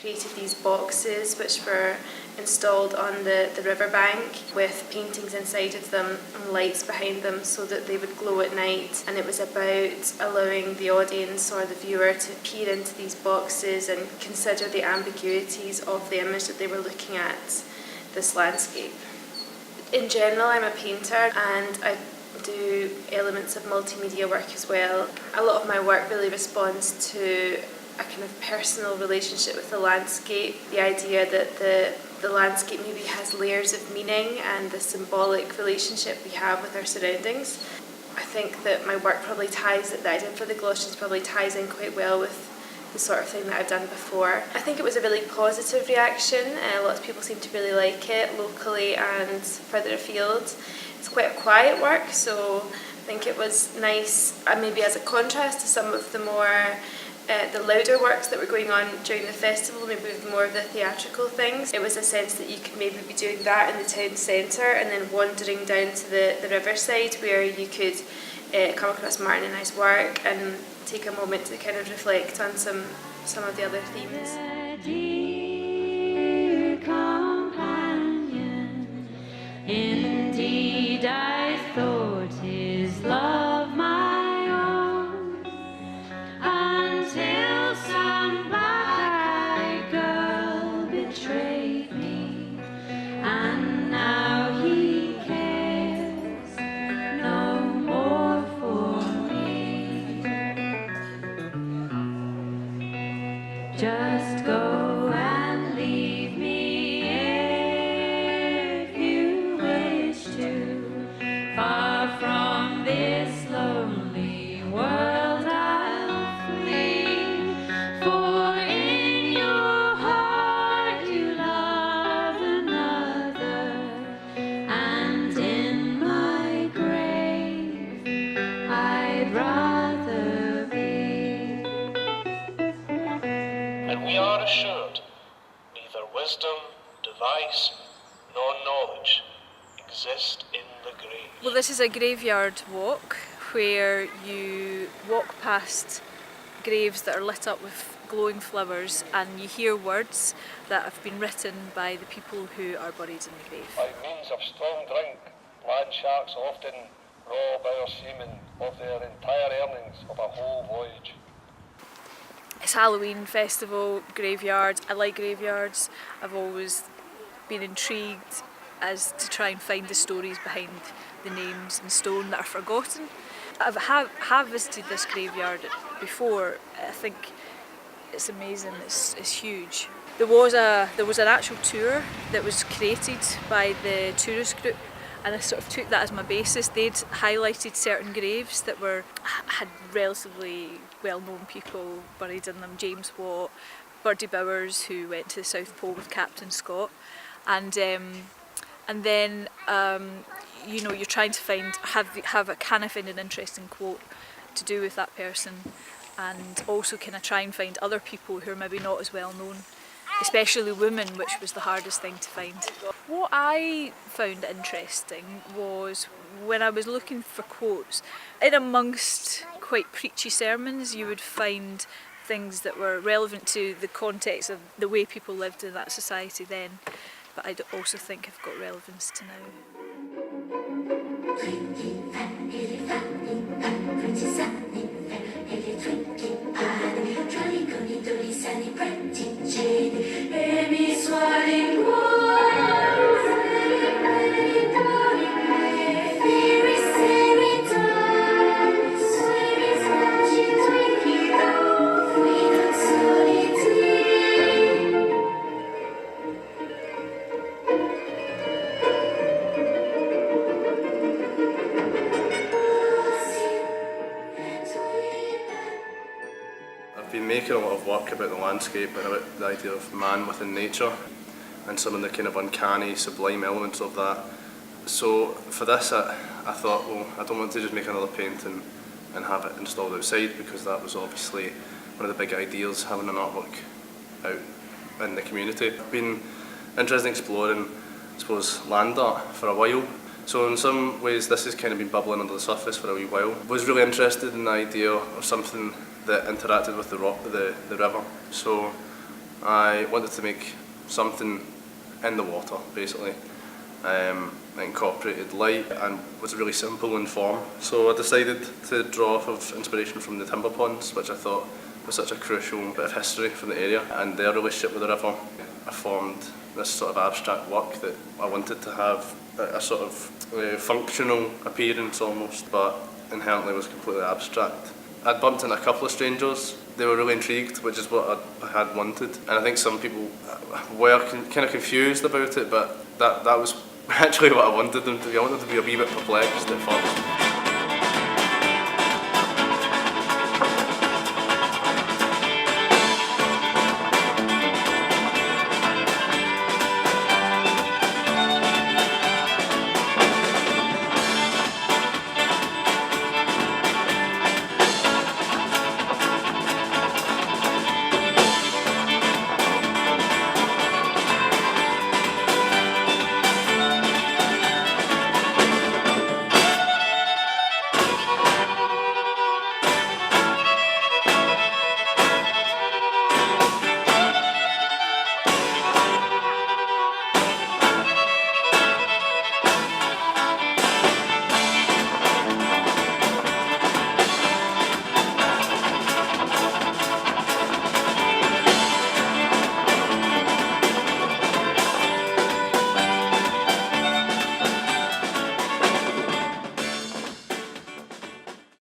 created these boxes which were installed on the riverbank with paintings inside of them and lights behind them so that they would glow at night. And it was about allowing the audience or the viewer to peer into these boxes and consider the ambiguities of the image that they were looking at, this landscape. In general, I'm a painter and I do elements of multimedia work as well. A lot of my work really responds to a kind of personal relationship with the landscape, the idea that the landscape maybe has layers of meaning and the symbolic relationship we have with our surroundings. I think that my work probably that I did for the Galoshans probably ties in quite well with the sort of thing that I've done before. I think it was a really positive reaction. Lots of people seem to really like it, locally and further afield. It's quite a quiet work, so I think it was nice, maybe as a contrast to some of the more the louder works that were going on during the festival, maybe with more of the theatrical things. It was a sense that you could maybe be doing that in the town centre and then wandering down to the riverside where you could come across Martin and I's work and take a moment to kind of reflect on some of the other themes. Dear companion, indeed I thought his love my own, until some black-eyed girl betrayed me, and now he cares no more for me. Just go and leave me if you wish to, far from this lonely world I'll flee, for in your heart you love another, and in my grave I'd rather be. And we are assured neither wisdom, device, nor knowledge exist in the grave. Well, this is a graveyard walk where you walk past graves that are lit up with glowing flowers and you hear words that have been written by the people who are buried in the grave. By means of strong drink, land sharks often rob our seamen of their entire earnings of a whole voyage. It's Halloween festival, graveyard. I like graveyards. I've always been intrigued as to try and find the stories behind the names in stone that are forgotten. I have visited this graveyard before. I think it's amazing. It's huge. There was an actual tour that was created by the tourist group, and I sort of took that as my basis. They'd highlighted certain graves that had relatively well-known people buried in them. James Watt, Birdie Bowers, who went to the South Pole with Captain Scott, and then you're trying to find can I find an interesting quote to do with that person, and also can I try and find other people who are maybe not as well known, especially women, which was the hardest thing to find. What I found interesting was when I was looking for quotes, in amongst quite preachy sermons you would find things that were relevant to the context of the way people lived in that society then, but I also think have got relevance to now. I've been making a lot of work about the landscape and about the idea of man within nature and some of the kind of uncanny, sublime elements of that. So for this I thought, well, I don't want to just make another painting and have it installed outside, because that was obviously one of the big ideas, having an artwork out in the community. I've been interested in exploring, I suppose, land art for a while. So in some ways this has kind of been bubbling under the surface for a wee while. I was really interested in the idea of something that interacted with the river. So I wanted to make something in the water, basically. It incorporated light and was really simple in form. So I decided to draw off of inspiration from the timber ponds, which I thought was such a crucial bit of history for the area and their relationship with the river. I formed this sort of abstract work that I wanted to have a sort of functional appearance almost, but inherently was completely abstract. I'd bumped into a couple of strangers. They were really intrigued, which is what I had wanted. And I think some people were kind of confused about it, but that was actually what I wanted them to be. I wanted them to be a wee bit perplexed at first.